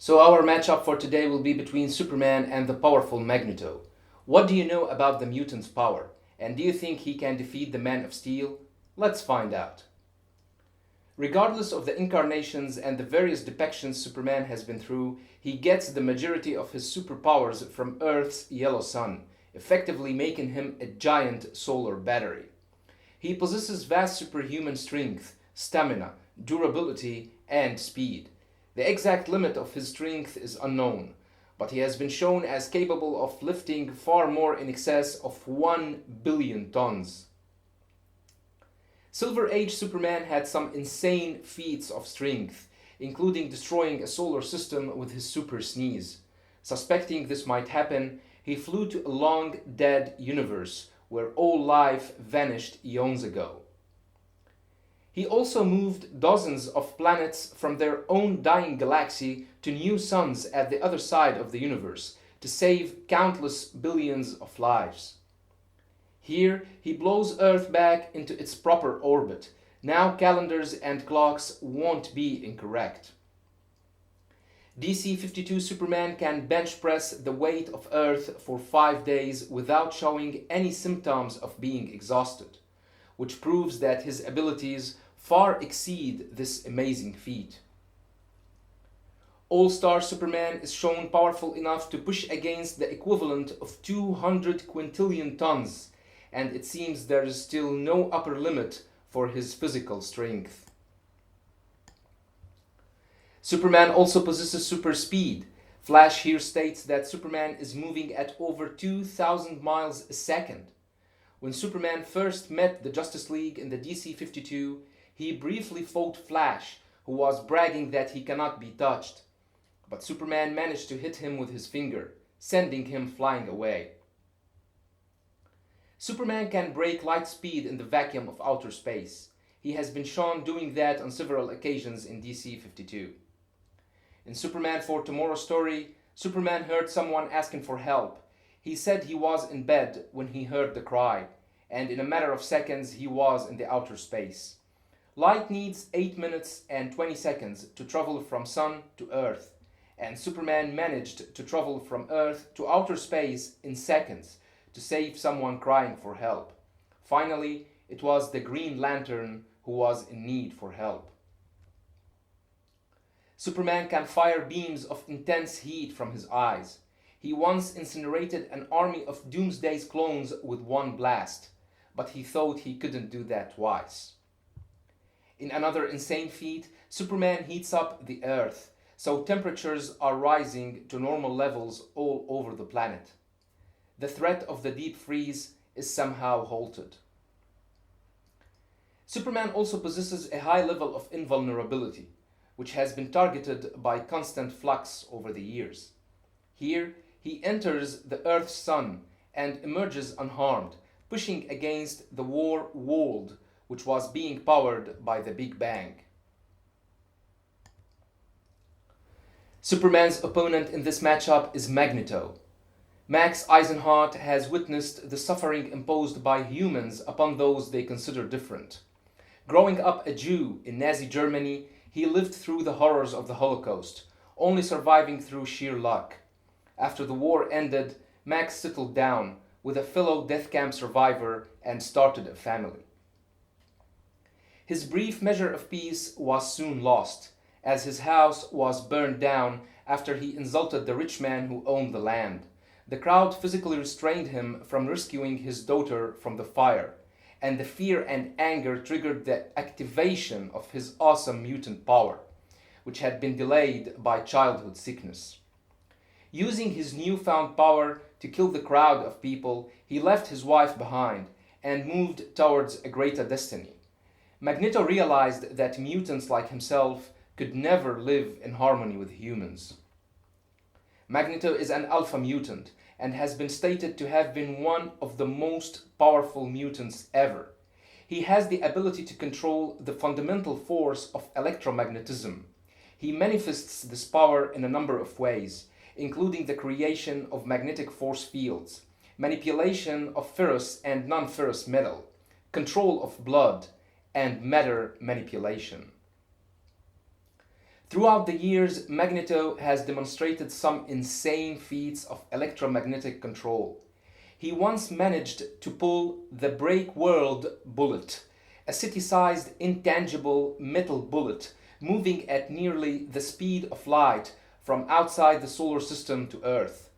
So our matchup for today will be between Superman and the powerful Magneto. What do you know about the mutant's power? And do you think he can defeat the Man of Steel? Let's find out. Regardless of the incarnations and the various depictions Superman has been through, he gets the majority of his superpowers from Earth's yellow sun, effectively making him a giant solar battery. He possesses vast superhuman strength, stamina, durability, and speed. The exact limit of his strength is unknown, but he has been shown as capable of lifting far more in excess of 1 billion tons. Silver Age Superman had some insane feats of strength, including destroying a solar system with his super sneeze. Suspecting this might happen, he flew to a long dead universe where all life vanished eons ago. He also moved dozens of planets from their own dying galaxy to new suns at the other side of the universe to save countless billions of lives. Here, he blows Earth back into its proper orbit. Now calendars and clocks won't be incorrect. DC 52 Superman can bench press the weight of Earth for 5 days without showing any symptoms of being exhausted, which proves that his abilities far exceed this amazing feat. All-Star Superman is shown powerful enough to push against the equivalent of 200 quintillion tons, and it seems there is still no upper limit for his physical strength. Superman also possesses super speed. Flash here states that Superman is moving at over 2,000 miles a second. When Superman first met the Justice League in the DC 52, he briefly fought Flash, who was bragging that he cannot be touched. But Superman managed to hit him with his finger, sending him flying away. Superman can break light speed in the vacuum of outer space. He has been shown doing that on several occasions in DC 52. In Superman for Tomorrow's Story, Superman heard someone asking for help. He said he was in bed when he heard the cry, and in a matter of seconds he was in the outer space. Light needs 8 minutes and 20 seconds to travel from Sun to Earth, and Superman managed to travel from Earth to outer space in seconds to save someone crying for help. Finally, it was the Green Lantern who was in need for help. Superman can fire beams of intense heat from his eyes. He once incinerated an army of Doomsday's clones with one blast, but he thought he couldn't do that twice. In another insane feat, Superman heats up the Earth, so temperatures are rising to normal levels all over the planet. The threat of the deep freeze is somehow halted. Superman also possesses a high level of invulnerability, which has been targeted by constant flux over the years. Here, he enters the Earth's sun and emerges unharmed, pushing against the war world, which was being powered by the Big Bang. Superman's opponent in this matchup is Magneto. Max Eisenhardt has witnessed the suffering imposed by humans upon those they consider different. Growing up a Jew in Nazi Germany, he lived through the horrors of the Holocaust, only surviving through sheer luck. After the war ended, Max settled down with a fellow death camp survivor and started a family. His brief measure of peace was soon lost, as his house was burned down after he insulted the rich man who owned the land. The crowd physically restrained him from rescuing his daughter from the fire, and the fear and anger triggered the activation of his awesome mutant power, which had been delayed by childhood sickness. Using his newfound power to kill the crowd of people, he left his wife behind and moved towards a greater destiny. Magneto realized that mutants like himself could never live in harmony with humans. Magneto is an alpha mutant and has been stated to have been one of the most powerful mutants ever. He has the ability to control the fundamental force of electromagnetism. He manifests this power in a number of ways, including the creation of magnetic force fields, manipulation of ferrous and non-ferrous metal, control of blood, and matter manipulation. Throughout the years, Magneto has demonstrated some insane feats of electromagnetic control. He once managed to pull the Break World bullet, a city-sized intangible metal bullet moving at nearly the speed of light from outside the solar system to Earth.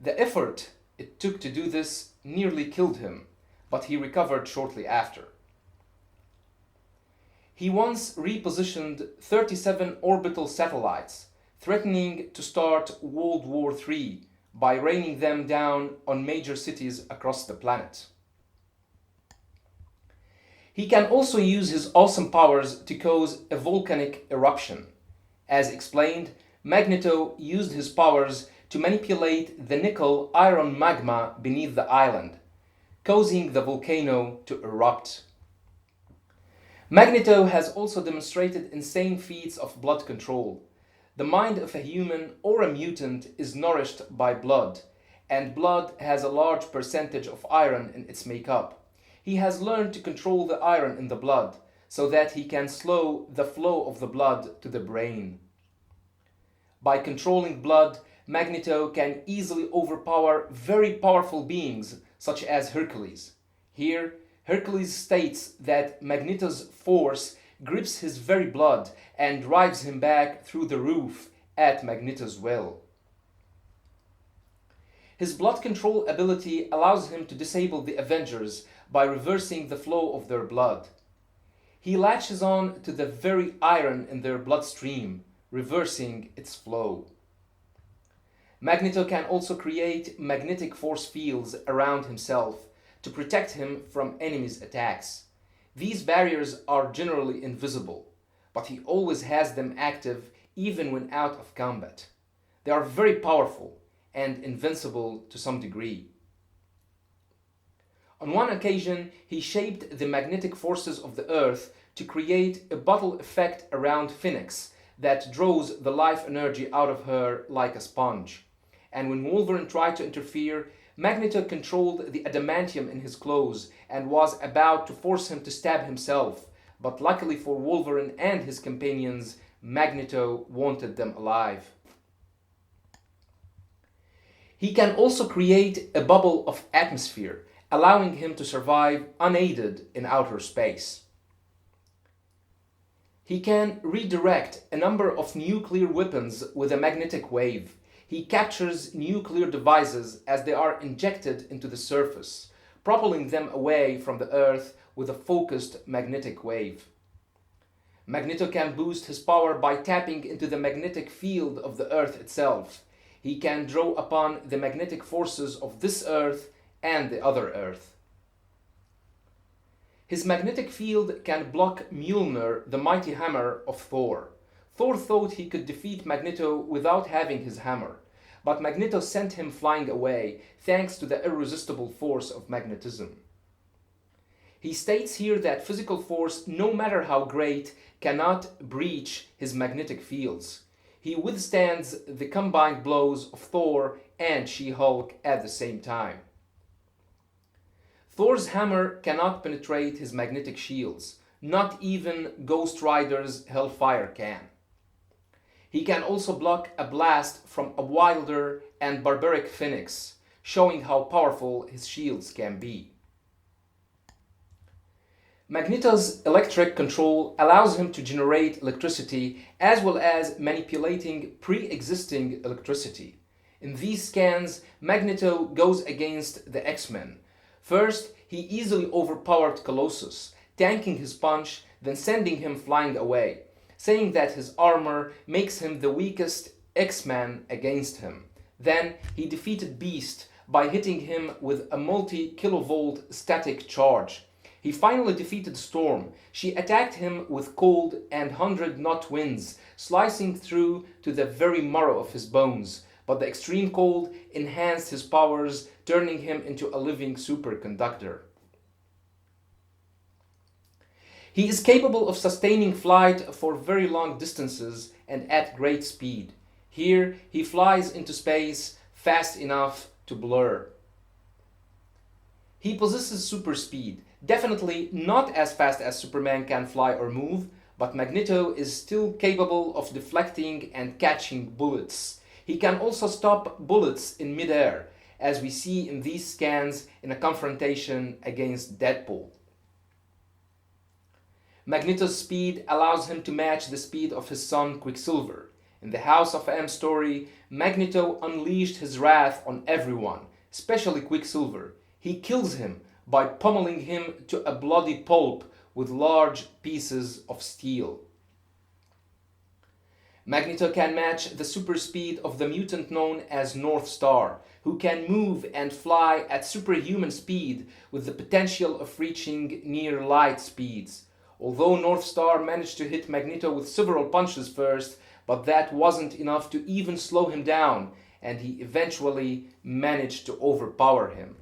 The effort it took to do this nearly killed him, but he recovered shortly after. He once repositioned 37 orbital satellites, threatening to start World War III by raining them down on major cities across the planet. He can also use his awesome powers to cause a volcanic eruption. As explained, Magneto used his powers to manipulate the nickel-iron magma beneath the island, causing the volcano to erupt. Magneto has also demonstrated insane feats of blood control. The mind of a human or a mutant is nourished by blood, and blood has a large percentage of iron in its makeup. He has learned to control the iron in the blood so that he can slow the flow of the blood to the brain. By controlling blood, Magneto can easily overpower very powerful beings such as Hercules. Here, Hercules states that Magneto's force grips his very blood and drives him back through the roof at Magneto's will. His blood control ability allows him to disable the Avengers by reversing the flow of their blood. He latches on to the very iron in their bloodstream, reversing its flow. Magneto can also create magnetic force fields around himself to protect him from enemies' attacks. These barriers are generally invisible, but he always has them active even when out of combat. They are very powerful and invincible to some degree. On one occasion, he shaped the magnetic forces of the Earth to create a bottle effect around Phoenix that draws the life energy out of her like a sponge. And when Wolverine tried to interfere, Magneto controlled the adamantium in his clothes and was about to force him to stab himself, but luckily for Wolverine and his companions, Magneto wanted them alive. He can also create a bubble of atmosphere, allowing him to survive unaided in outer space. He can redirect a number of nuclear weapons with a magnetic wave. He captures nuclear devices as they are injected into the surface, propelling them away from the Earth with a focused magnetic wave. Magneto can boost his power by tapping into the magnetic field of the Earth itself. He can draw upon the magnetic forces of this Earth and the other Earth. His magnetic field can block Mjolnir, the mighty hammer of Thor. Thor thought he could defeat Magneto without having his hammer, but Magneto sent him flying away thanks to the irresistible force of magnetism. He states here that physical force, no matter how great, cannot breach his magnetic fields. He withstands the combined blows of Thor and She-Hulk at the same time. Thor's hammer cannot penetrate his magnetic shields. Not even Ghost Rider's Hellfire can. He can also block a blast from a wilder and barbaric Phoenix, showing how powerful his shields can be. Magneto's electric control allows him to generate electricity as well as manipulating pre-existing electricity. In these scans, Magneto goes against the X-Men. First, he easily overpowered Colossus, tanking his punch, then sending him flying away, saying that his armor makes him the weakest X-Man against him. Then he defeated Beast by hitting him with a multi-kilovolt static charge. He finally defeated Storm. She attacked him with cold and 100-knot winds, slicing through to the very marrow of his bones. But the extreme cold enhanced his powers, turning him into a living superconductor. He is capable of sustaining flight for very long distances and at great speed. Here, he flies into space fast enough to blur. He possesses super speed, definitely not as fast as Superman can fly or move, but Magneto is still capable of deflecting and catching bullets. He can also stop bullets in midair, as we see in these scans in a confrontation against Deadpool. Magneto's speed allows him to match the speed of his son Quicksilver. In the House of M story, Magneto unleashed his wrath on everyone, especially Quicksilver. He kills him by pummeling him to a bloody pulp with large pieces of steel. Magneto can match the super speed of the mutant known as North Star, who can move and fly at superhuman speed with the potential of reaching near light speeds. Although North Star managed to hit Magneto with several punches first, but that wasn't enough to even slow him down, and he eventually managed to overpower him.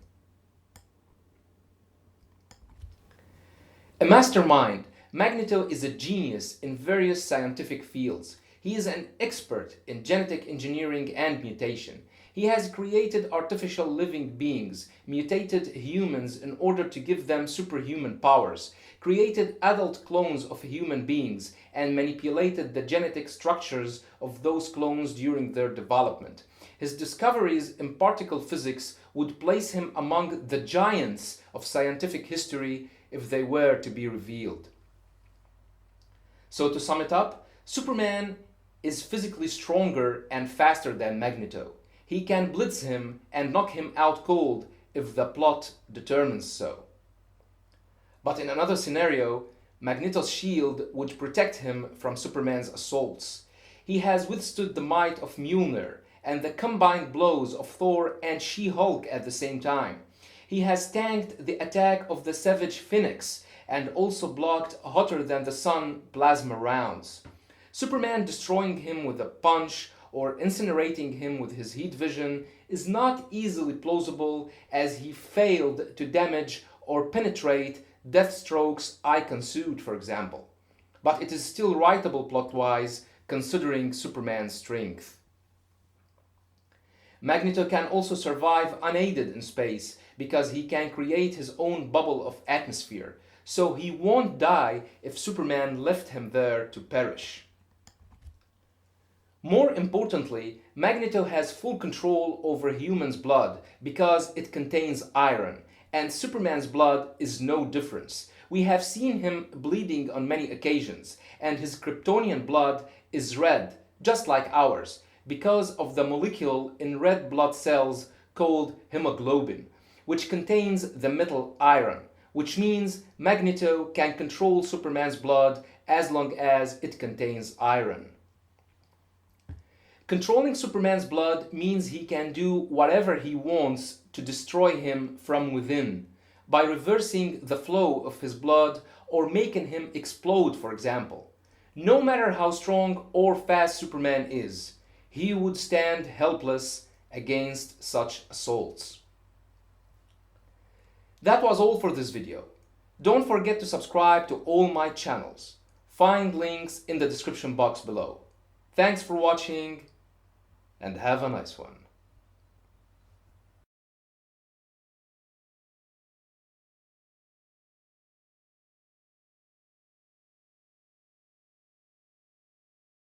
A mastermind, Magneto is a genius in various scientific fields. He is an expert in genetic engineering and mutation. He has created artificial living beings, mutated humans in order to give them superhuman powers, created adult clones of human beings, and manipulated the genetic structures of those clones during their development. His discoveries in particle physics would place him among the giants of scientific history if they were to be revealed. So to sum it up, Superman is physically stronger and faster than Magneto. He can blitz him and knock him out cold if the plot determines so. But in another scenario, Magneto's shield would protect him from Superman's assaults. He has withstood the might of Mjolnir and the combined blows of Thor and She-Hulk at the same time. He has tanked the attack of the Savage Phoenix and also blocked hotter-than-the-sun plasma rounds. Superman destroying him with a punch or incinerating him with his heat vision is not easily plausible, as he failed to damage or penetrate Deathstroke's icon suit, for example. But it is still writable plot-wise, considering Superman's strength. Magneto can also survive unaided in space because he can create his own bubble of atmosphere, so he won't die if Superman left him there to perish. More importantly, Magneto has full control over humans' blood because it contains iron, and Superman's blood is no difference. We have seen him bleeding on many occasions, and his Kryptonian blood is red, just like ours, because of the molecule in red blood cells called hemoglobin, which contains the metal iron, which means Magneto can control Superman's blood as long as it contains iron. Controlling Superman's blood means he can do whatever he wants to destroy him from within, by reversing the flow of his blood or making him explode, for example. No matter how strong or fast Superman is, he would stand helpless against such assaults. That was all for this video. Don't forget to subscribe to all my channels. Find links in the description box below. Thanks for watching, and have a nice one.